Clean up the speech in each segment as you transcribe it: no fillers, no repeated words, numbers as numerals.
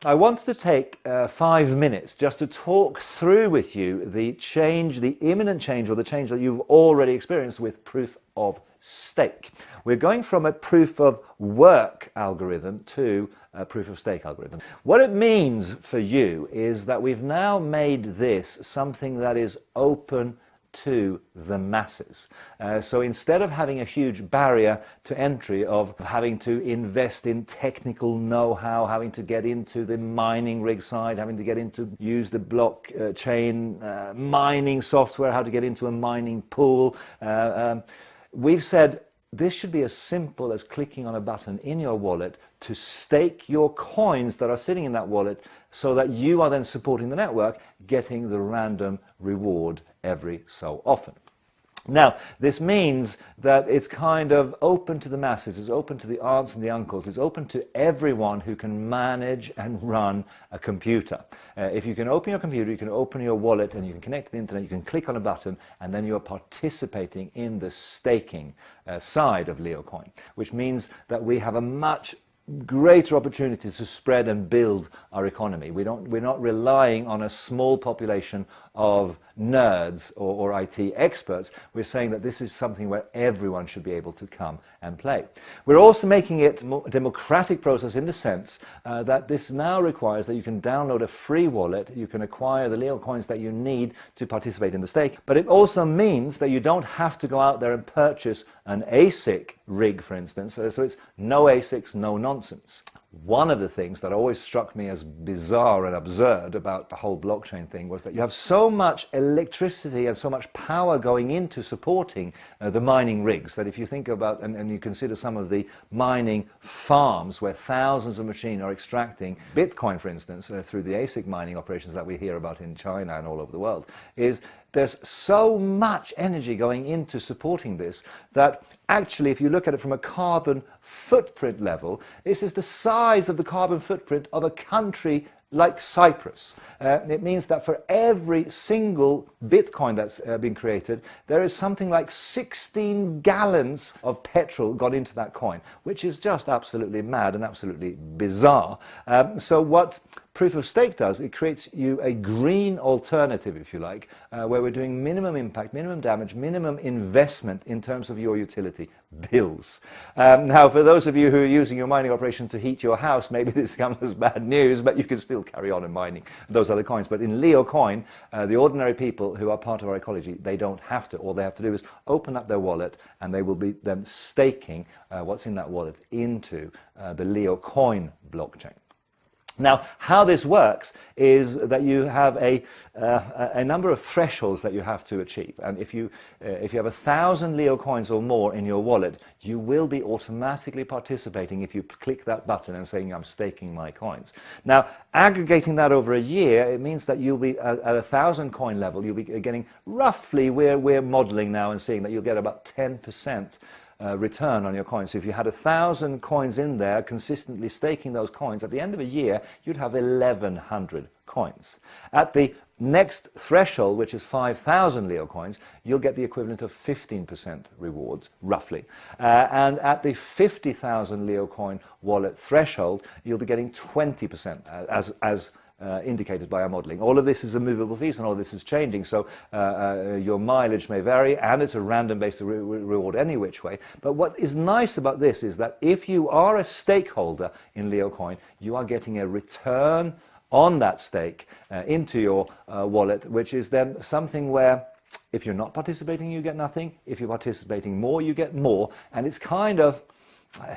I wanted to take 5 minutes just to talk through with you the change, the imminent change, or the change that you've already experienced with proof of stake. We're going from a proof of work algorithm to a proof of stake algorithm. What it means for you is that we've now made this something that is open to the masses. So instead of having a huge barrier to entry of having to invest in technical know-how, having to get into the mining rig side, having to get into use the blockchain mining software, how to get into a mining pool, we've said this should be as simple as clicking on a button in your wallet to stake your coins that are sitting in that wallet so that you are then supporting the network, getting the random reward every so often. Now, this means that it's kind of open to the masses, it's open to the aunts and the uncles, it's open to everyone who can manage and run a computer. If you can open your computer, you can open your wallet and you can connect to the internet, you can click on a button and then you're participating in the staking side of LeoCoin, which means that we have a much greater opportunity to spread and build our economy. We're not relying on a small population of nerds or IT experts. We're saying that this is something where everyone should be able to come and play. We're also making it a more democratic process in the sense that this now requires that you can download a free wallet, you can acquire the Leo coins that you need to participate in the stake, but it also means that you don't have to go out there and purchase an ASIC rig, for instance, so it's no ASICs, no nonsense. One of the things that always struck me as bizarre and absurd about the whole blockchain thing was that you have so much electricity and so much power going into supporting the mining rigs that if you think about and you consider some of the mining farms where thousands of machines are extracting Bitcoin, for instance, through the ASIC mining operations that we hear about in China and all over the world, is there's so much energy going into supporting this that actually, if you look at it from a carbon footprint level, this is the size of the carbon footprint of a country like Cyprus. It means that for every single Bitcoin that's been created, there is something like 16 gallons of petrol got into that coin, which is just absolutely mad and absolutely bizarre. So what Proof of Stake does, it creates you a green alternative, if you like, where we're doing minimum impact, minimum damage, minimum investment in terms of your utility bills. Now, for those of you who are using your mining operation to heat your house, maybe this comes as bad news, but you can still carry on in mining those other coins. But in Leo Coin, the ordinary people who are part of our ecology, they don't have to. All they have to do is open up their wallet and they will be then staking what's in that wallet into the Leo Coin blockchain. Now, how this works is that you have a number of thresholds that you have to achieve. And if you have 1,000 Leo coins or more in your wallet, you will be automatically participating if you click that button and saying, I'm staking my coins. Now, aggregating that over a year, it means that you'll be at 1,000 coin level, you'll be getting roughly, we're modeling now and seeing that you'll get about 10% return on your coins. So if you had 1,000 coins in there, consistently staking those coins, at the end of a year, you'd have 1,100 coins. At the next threshold, which is 5,000 Leo coins, you'll get the equivalent of 15% rewards, roughly. And at the 50,000 Leo coin wallet threshold, you'll be getting 20% as indicated by our modeling. All of this is a movable feast and all of this is changing, so your mileage may vary and it's a random based reward any which way. But what is nice about this is that if you are a stakeholder in LeoCoin, you are getting a return on that stake into your wallet, which is then something where if you're not participating, you get nothing. If you're participating more, you get more. And it's kind of,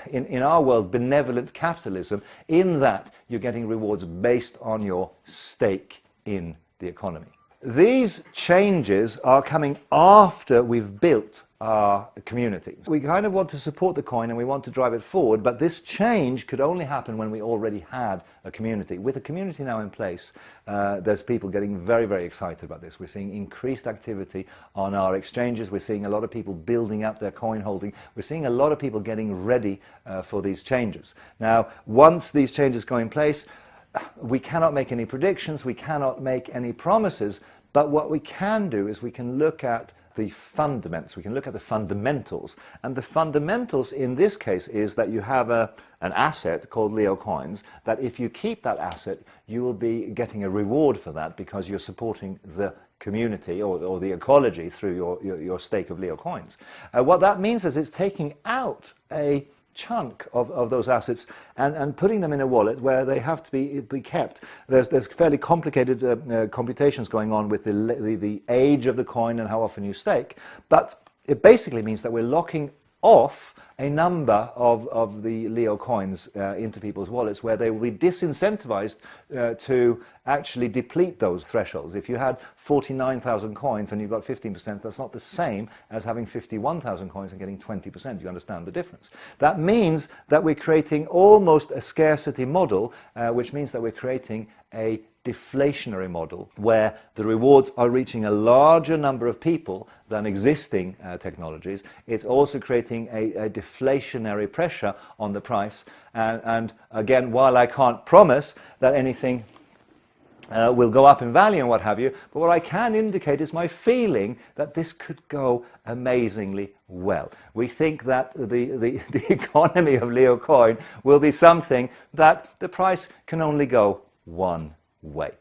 in our world, benevolent capitalism, in that you're getting rewards based on your stake in the economy. These changes are coming after we've built our community. We kind of want to support the coin and we want to drive it forward, but this change could only happen when we already had a community. With a community now in place, there's people getting very, very excited about this. We're seeing increased activity on our exchanges. We're seeing a lot of people building up their coin holding. We're seeing a lot of people getting ready for these changes. Now, once these changes go in place, we cannot make any predictions, we cannot make any promises, but what we can do is we can look at the fundamentals. We can look at the fundamentals. And the fundamentals in this case is that you have an asset called Leo coins, that if you keep that asset, you will be getting a reward for that because you're supporting the community or the ecology through your stake of Leo coins. What that means is it's taking out a chunk of those assets and putting them in a wallet where they have to be kept. There's fairly complicated computations going on with the age of the coin and how often you stake, but it basically means that we're locking off a number of the Leo coins into people's wallets where they will be disincentivized to actually deplete those thresholds. If you had 49,000 coins and you got 15%, that's not the same as having 51,000 coins and getting 20%. You understand the difference? That means that we're creating almost a scarcity model, which means that we're creating a deflationary model where the rewards are reaching a larger number of people than existing technologies. It's also creating a deflationary pressure on the price. And again, while I can't promise that anything will go up in value and what have you, but what I can indicate is my feeling that this could go amazingly well. We think that the economy of Leo coin will be something that the price can only go one way.